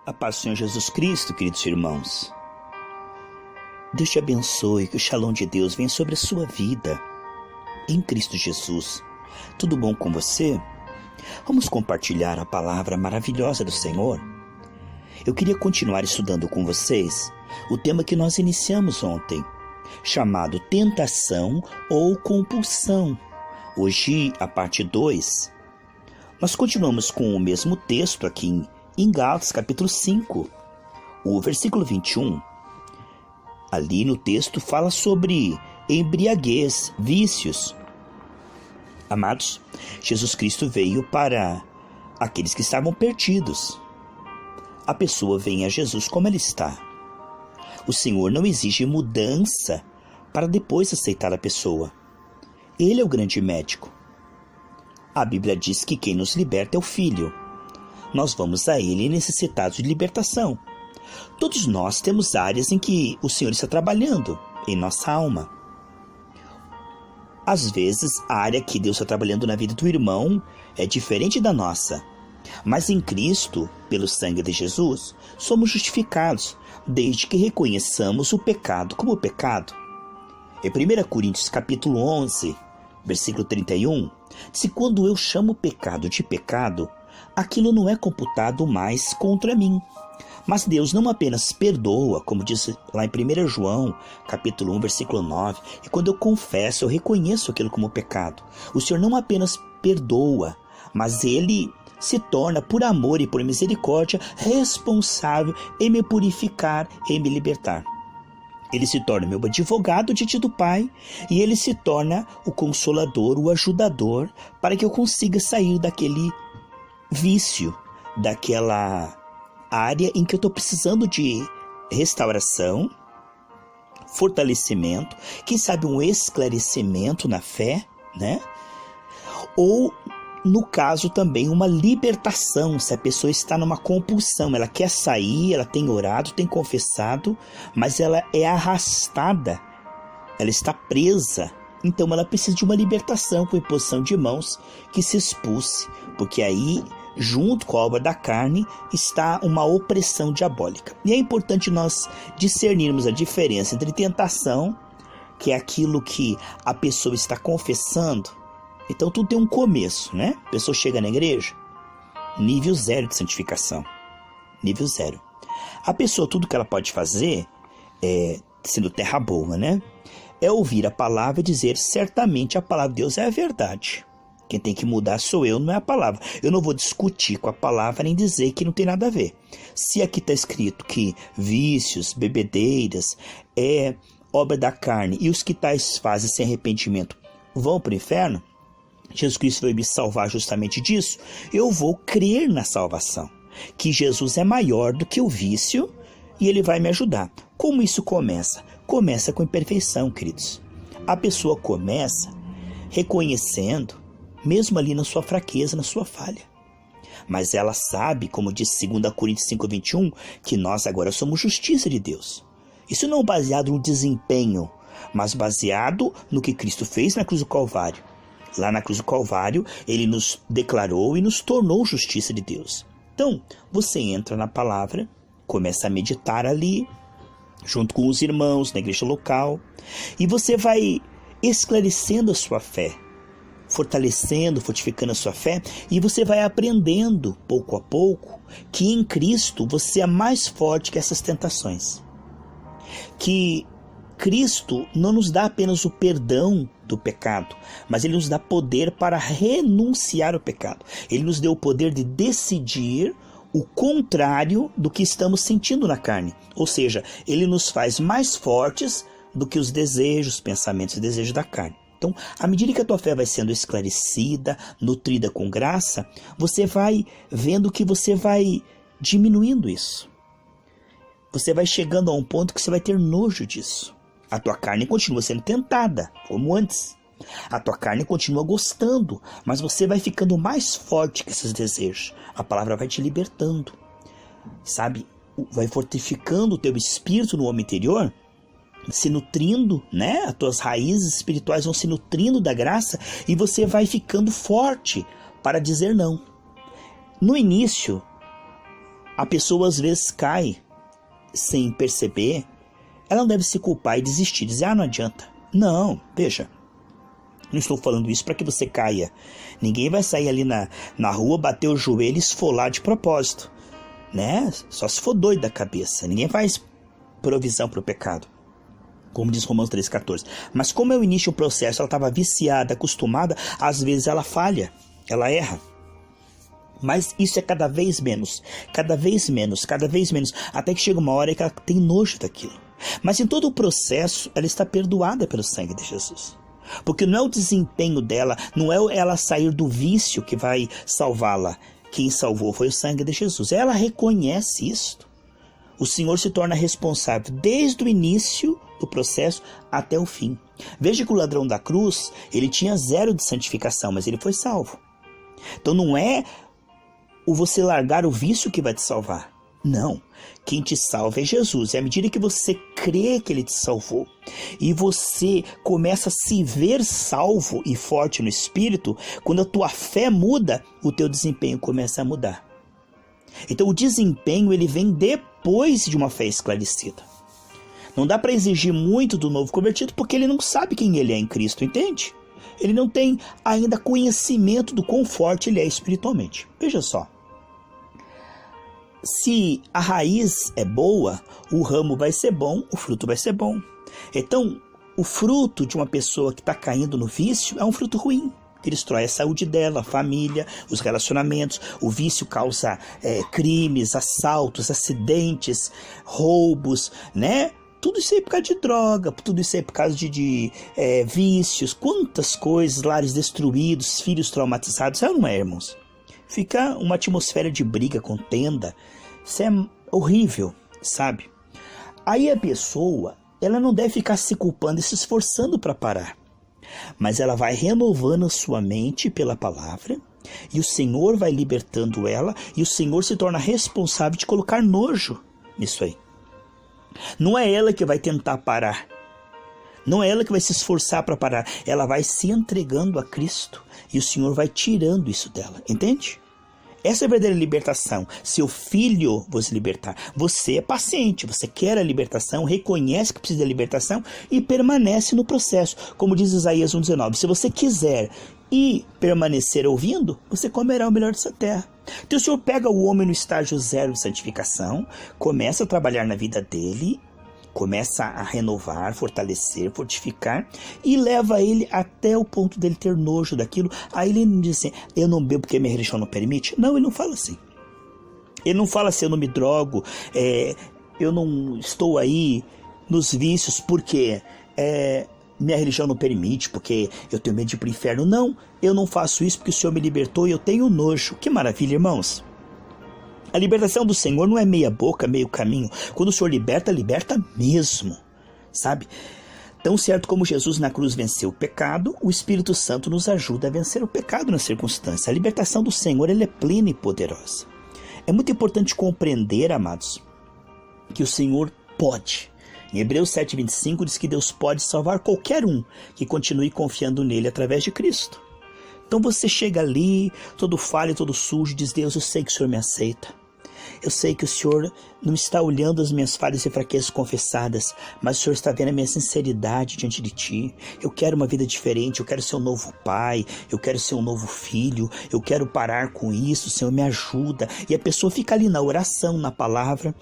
A paz do Senhor Jesus Cristo, queridos irmãos. Deus te abençoe, que o Shalom de Deus venha sobre a sua vida, em Cristo Jesus. Tudo bom com você? Vamos compartilhar a palavra maravilhosa do Senhor? Eu queria continuar estudando com vocês o tema que nós iniciamos ontem, chamado tentação ou compulsão. Hoje, a parte 2. Nós continuamos com o mesmo texto aqui em Gálatas, capítulo 5, o versículo 21. Ali no texto fala sobre embriaguez, vícios. Amados, Jesus Cristo veio para aqueles que estavam perdidos. A pessoa vem a Jesus como ela está. O Senhor não exige mudança para depois aceitar a pessoa. Ele é o grande médico. A Bíblia diz que quem nos liberta é o Filho. Nós vamos a Ele necessitados de libertação. Todos nós temos áreas em que o Senhor está trabalhando em nossa alma. Às vezes, a área que Deus está trabalhando na vida do irmão é diferente da nossa. Mas em Cristo, pelo sangue de Jesus, somos justificados, desde que reconheçamos o pecado como pecado. Em 1 Coríntios capítulo 11, versículo 31, diz: quando eu chamo o pecado de pecado, aquilo não é computado mais contra mim. Mas Deus não apenas perdoa, como diz lá em 1 João, capítulo 1, versículo 9, e quando eu confesso, eu reconheço aquilo como pecado. O Senhor não apenas perdoa, mas Ele se torna, por amor e por misericórdia, responsável em me purificar, em me libertar. Ele se torna meu advogado diante do Pai, e Ele se torna o consolador, o ajudador, para que eu consiga sair daquele vício, daquela área em que eu estou precisando de restauração, fortalecimento, quem sabe um esclarecimento na fé, né? Ou, no caso também, uma libertação, se a pessoa está numa compulsão, ela quer sair, ela tem orado, tem confessado, mas ela é arrastada, ela está presa. Então ela precisa de uma libertação com imposição de mãos, que se expulse, porque aí, junto com a obra da carne, está uma opressão diabólica. E é importante nós discernirmos a diferença entre tentação, que é aquilo que a pessoa está confessando. Então tudo tem um começo, né? A pessoa chega na igreja, nível 0 de santificação. Nível 0. A pessoa, tudo que ela pode fazer, sendo terra boa, né? É ouvir a palavra e dizer: certamente a palavra de Deus é a verdade. Quem tem que mudar sou eu, não é a palavra. Eu não vou discutir com a palavra nem dizer que não tem nada a ver. Se aqui está escrito que vícios, bebedeiras é obra da carne e os que tais fazem sem arrependimento vão para o inferno, Jesus Cristo veio me salvar justamente disso. Eu vou crer na salvação, que Jesus é maior do que o vício e Ele vai me ajudar. Como isso começa? Começa com imperfeição, queridos. A pessoa começa reconhecendo, mesmo ali na sua fraqueza, na sua falha. Mas ela sabe, como diz 2 Coríntios 5:21, que nós agora somos justiça de Deus. Isso não baseado no desempenho, mas baseado no que Cristo fez na cruz do Calvário. Lá na cruz do Calvário, Ele nos declarou e nos tornou justiça de Deus. Então, você entra na palavra, começa a meditar ali, junto com os irmãos na igreja local, e você vai esclarecendo a sua fé, fortalecendo, fortificando a sua fé, e você vai aprendendo pouco a pouco que em Cristo você é mais forte que essas tentações. Que Cristo não nos dá apenas o perdão do pecado, mas Ele nos dá poder para renunciar ao pecado. Ele nos deu o poder de decidir o contrário do que estamos sentindo na carne. Ou seja, Ele nos faz mais fortes do que os desejos, pensamentos e desejos da carne. Então, à medida que a tua fé vai sendo esclarecida, nutrida com graça, você vai vendo que você vai diminuindo isso. Você vai chegando a um ponto que você vai ter nojo disso. A tua carne continua sendo tentada, como antes. A tua carne continua gostando, mas você vai ficando mais forte que esses desejos. A palavra vai te libertando, sabe? Vai fortificando o teu espírito no homem interior, se nutrindo, né? As tuas raízes espirituais vão se nutrindo da graça e você vai ficando forte para dizer não. No início, A pessoa às vezes cai sem perceber. Ela não deve se culpar e desistir, dizer, não adianta. Não, veja, não estou falando isso para que você caia. Ninguém vai sair ali na rua, bater o joelho e esfolar de propósito, né? Só se for doido da cabeça. Ninguém faz provisão para o pecado, como diz Romanos 3,14. Mas como é o início do processo, ela estava viciada, acostumada, às vezes ela falha, ela erra. Mas isso é cada vez menos, cada vez menos, cada vez menos, até que chega uma hora que ela tem nojo daquilo. Mas em todo o processo, ela está perdoada pelo sangue de Jesus. Porque não é o desempenho dela, não é ela sair do vício que vai salvá-la. Quem salvou foi o sangue de Jesus. Ela reconhece isto. O Senhor se torna responsável desde o início do processo até o fim. Veja que o ladrão da cruz, ele tinha 0 de santificação, mas ele foi salvo. Então não é o você largar o vício que vai te salvar. Não, quem te salva é Jesus. E à medida que você crê que Ele te salvou e você começa a se ver salvo e forte no Espírito, quando a tua fé muda, o teu desempenho começa a mudar. Então o desempenho ele vem depois de uma fé esclarecida. Não dá para exigir muito do novo convertido porque ele não sabe quem ele é em Cristo, entende? Ele não tem ainda conhecimento do quão forte ele é espiritualmente. Veja só. Se a raiz é boa, o ramo vai ser bom, o fruto vai ser bom. Então, o fruto de uma pessoa que está caindo no vício é um fruto ruim, que destrói a saúde dela, a família, os relacionamentos. O vício causa crimes, assaltos, acidentes, roubos, né? Tudo isso aí por causa de droga, tudo isso aí por causa de vícios, quantas coisas, lares destruídos, filhos traumatizados, não é, irmãos? Fica uma atmosfera de briga, contenda, isso é horrível, sabe? Aí a pessoa, ela não deve ficar se culpando e se esforçando para parar, mas ela vai renovando a sua mente pela palavra, e o Senhor vai libertando ela, e o Senhor se torna responsável de colocar nojo nisso aí. Não é ela que vai tentar parar, não é ela que vai se esforçar para parar, ela vai se entregando a Cristo e o Senhor vai tirando isso dela, entende? Essa é a verdadeira libertação. Seu filho vos libertar. Você é paciente, você quer a libertação, reconhece que precisa da libertação e permanece no processo. Como diz Isaías 1,19, se você quiser e permanecer ouvindo, você comerá o melhor dessa terra. Então o Senhor pega o homem no estágio 0 de santificação, começa a trabalhar na vida dele, começa a renovar, fortalecer, fortificar e leva ele até o ponto dele ter nojo daquilo. Aí ele não diz assim, eu não bebo porque minha religião não permite. Não, ele não fala assim. Ele não fala assim, eu não me drogo, eu não estou aí nos vícios porque minha religião não permite, porque eu tenho medo de ir para o inferno. Não, eu não faço isso porque o Senhor me libertou e eu tenho nojo. Que maravilha, irmãos. A libertação do Senhor não é meia boca, meio caminho. Quando o Senhor liberta, liberta mesmo, sabe? Tão certo como Jesus na cruz venceu o pecado, o Espírito Santo nos ajuda a vencer o pecado na circunstância. A libertação do Senhor ela é plena e poderosa. É muito importante compreender, amados, que o Senhor pode. Em Hebreus 7,25 diz que Deus pode salvar qualquer um que continue confiando nele através de Cristo. Então você chega ali, todo falho, todo sujo, diz, Deus, eu sei que o Senhor me aceita. Eu sei que o Senhor não está olhando as minhas falhas e fraquezas confessadas, mas o Senhor está vendo a minha sinceridade diante de Ti. Eu quero uma vida diferente, eu quero ser um novo pai, eu quero ser um novo filho, eu quero parar com isso, o Senhor me ajuda. E a pessoa fica ali na oração, na palavra,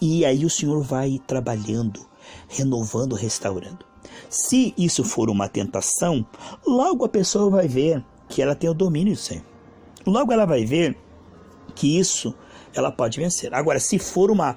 e aí o Senhor vai trabalhando, renovando, restaurando. Se isso for uma tentação, logo a pessoa vai ver que ela tem o domínio disso aí. Logo ela vai ver que isso ela pode vencer. Agora, se for uma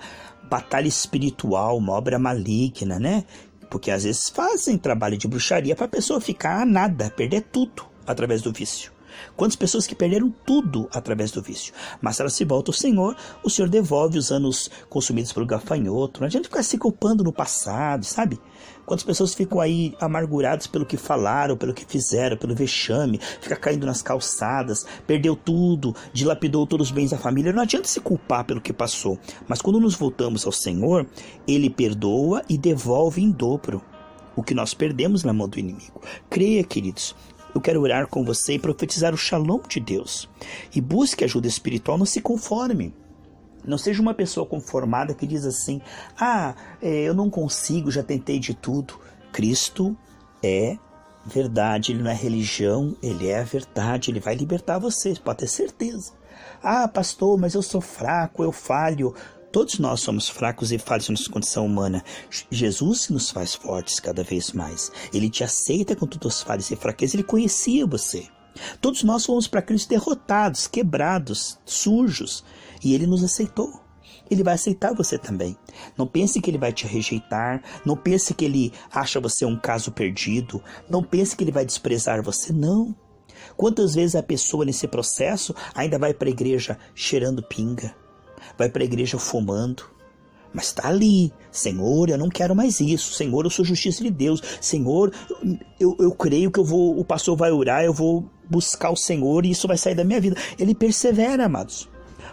batalha espiritual, uma obra maligna, né? Porque às vezes fazem trabalho de bruxaria para a pessoa ficar a nada, perder tudo através do vício. Quantas pessoas que perderam tudo através do vício? Mas se ela se volta ao Senhor, o Senhor devolve os anos consumidos pelo gafanhoto. Não adianta ficar se culpando no passado, sabe? Quantas pessoas ficam aí amarguradas pelo que falaram, pelo que fizeram, pelo vexame, fica caindo nas calçadas, perdeu tudo, dilapidou todos os bens da família. Não adianta se culpar pelo que passou. Mas quando nos voltamos ao Senhor, Ele perdoa e devolve em dobro o que nós perdemos na mão do inimigo. Creia, queridos. Eu quero orar com você e profetizar o shalom de Deus. E busque ajuda espiritual, não se conforme. Não seja uma pessoa conformada que diz assim, eu não consigo, já tentei de tudo. Cristo é verdade, Ele não é religião, Ele é a verdade, Ele vai libertar você, pode ter certeza. Pastor, mas eu sou fraco, eu falho. Todos nós somos fracos e falhos na nossa condição humana. Jesus nos faz fortes cada vez mais. Ele te aceita com todas as falhas e fraquezas, Ele conhecia você. Todos nós fomos para Cristo derrotados, quebrados, sujos, e Ele nos aceitou. Ele vai aceitar você também. Não pense que Ele vai te rejeitar, não pense que Ele acha você um caso perdido, não pense que Ele vai desprezar você, não. Quantas vezes a pessoa nesse processo ainda vai para a igreja cheirando pinga, vai para a igreja fumando, mas está ali, Senhor, eu não quero mais isso, Senhor, eu sou justiça de Deus, Senhor, eu creio que o pastor vai orar, eu vou buscar o Senhor e isso vai sair da minha vida. Ele persevera, amados,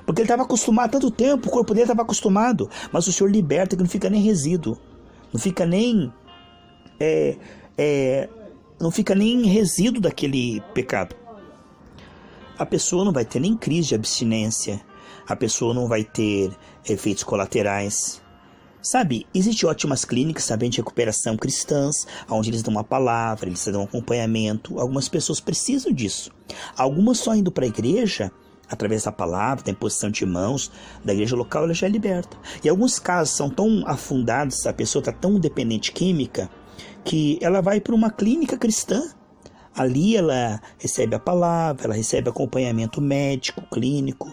porque ele estava acostumado há tanto tempo, o corpo dele estava acostumado, mas o Senhor liberta que não fica nem resíduo, não fica nem resíduo daquele pecado. A pessoa não vai ter nem crise de abstinência, a pessoa não vai ter efeitos colaterais. Sabe, existem ótimas clínicas também de recuperação cristãs, onde eles dão uma palavra, eles dão um acompanhamento. Algumas pessoas precisam disso. Algumas só indo para a igreja, através da palavra, da imposição de mãos, da igreja local, ela já é liberta. E alguns casos são tão afundados, a pessoa está tão dependente química, que ela vai para uma clínica cristã. Ali ela recebe a palavra, ela recebe acompanhamento médico, clínico,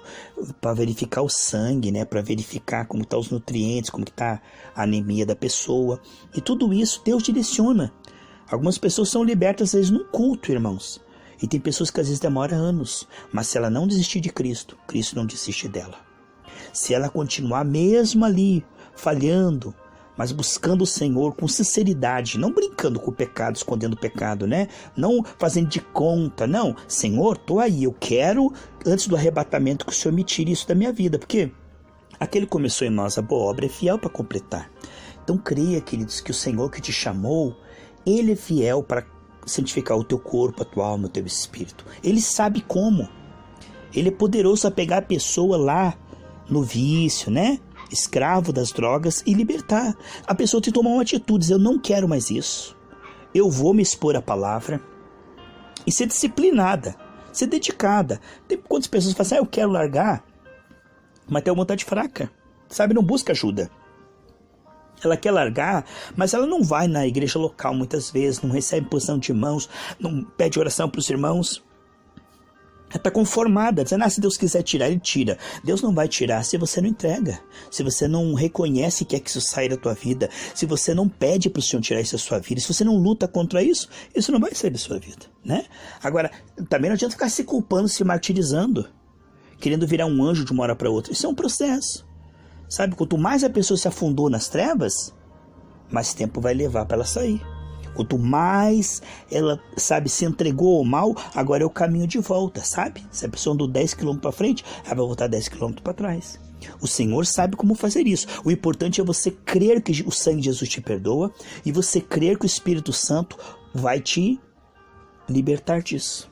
para verificar o sangue, né? Para verificar como estão os nutrientes, como está a anemia da pessoa. E tudo isso Deus direciona. Algumas pessoas são libertas às vezes num culto, irmãos. E tem pessoas que às vezes demoram anos. Mas se ela não desistir de Cristo, Cristo não desiste dela. Se ela continuar mesmo ali, falhando, mas buscando o Senhor com sinceridade, não brincando com o pecado, escondendo o pecado, né? Não fazendo de conta, não. Senhor, estou aí, eu quero, antes do arrebatamento, que o Senhor me tire isso da minha vida, porque aquele que começou em nós a boa obra é fiel para completar. Então creia, queridos, que o Senhor que te chamou, Ele é fiel para santificar o teu corpo, a tua alma, o teu espírito. Ele sabe como. Ele é poderoso a pegar a pessoa lá no vício, né? Escravo das drogas e libertar. A pessoa tem que tomar uma atitude, dizer, eu não quero mais isso. Eu vou me expor à palavra e ser disciplinada, ser dedicada. Tem quantas pessoas falam assim, eu quero largar, mas tem uma vontade fraca, sabe, não busca ajuda. Ela quer largar, mas ela não vai na igreja local muitas vezes, não recebe imposição de mãos, não pede oração para os irmãos. Ela está conformada, dizendo, se Deus quiser tirar, Ele tira. Deus não vai tirar se você não entrega, se você não reconhece que é que isso sai da tua vida, se você não pede para o Senhor tirar isso da sua vida, se você não luta contra isso, isso não vai sair da sua vida, né? Agora, também não adianta ficar se culpando, se martirizando, querendo virar um anjo de uma hora para outra. Isso é um processo, sabe? Quanto mais a pessoa se afundou nas trevas, mais tempo vai levar para ela sair. Quanto mais ela, sabe, se entregou ao mal, agora é o caminho de volta, sabe? Se a pessoa andou 10 km para frente, ela vai voltar 10 km para trás. O Senhor sabe como fazer isso. O importante é você crer que o sangue de Jesus te perdoa e você crer que o Espírito Santo vai te libertar disso.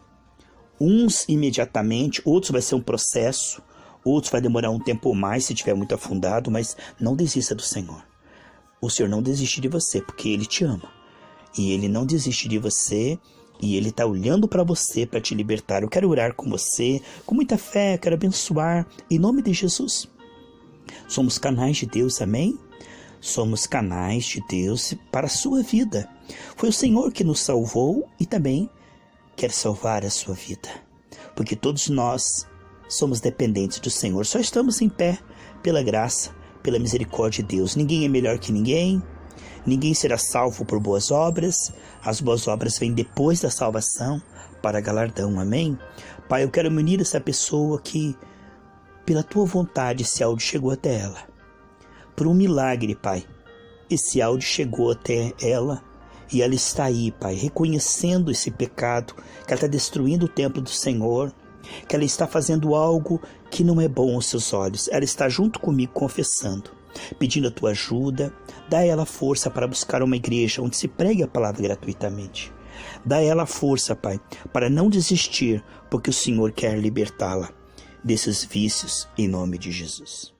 Uns imediatamente, outros vai ser um processo, outros vai demorar um tempo ou mais se estiver muito afundado, mas não desista do Senhor. O Senhor não desiste de você, porque Ele te ama. E Ele não desiste de você, e Ele está olhando para você para te libertar. Eu quero orar com você, com muita fé, quero abençoar, em nome de Jesus. Somos canais de Deus, amém? Somos canais de Deus para a sua vida. Foi o Senhor que nos salvou e também quer salvar a sua vida. Porque todos nós somos dependentes do Senhor, só estamos em pé pela graça, pela misericórdia de Deus. Ninguém é melhor que ninguém. Ninguém será salvo por boas obras. As boas obras vêm depois da salvação para galardão. Amém? Pai, eu quero me unir a essa pessoa que, pela tua vontade, esse áudio chegou até ela. Por um milagre, Pai, esse áudio chegou até ela e ela está aí, Pai, reconhecendo esse pecado, que ela está destruindo o templo do Senhor, que ela está fazendo algo que não é bom aos seus olhos. Ela está junto comigo confessando, pedindo a tua ajuda. Dá a ela força para buscar uma igreja onde se pregue a palavra gratuitamente. Dá a ela força, Pai, para não desistir, porque o Senhor quer libertá-la desses vícios, em nome de Jesus.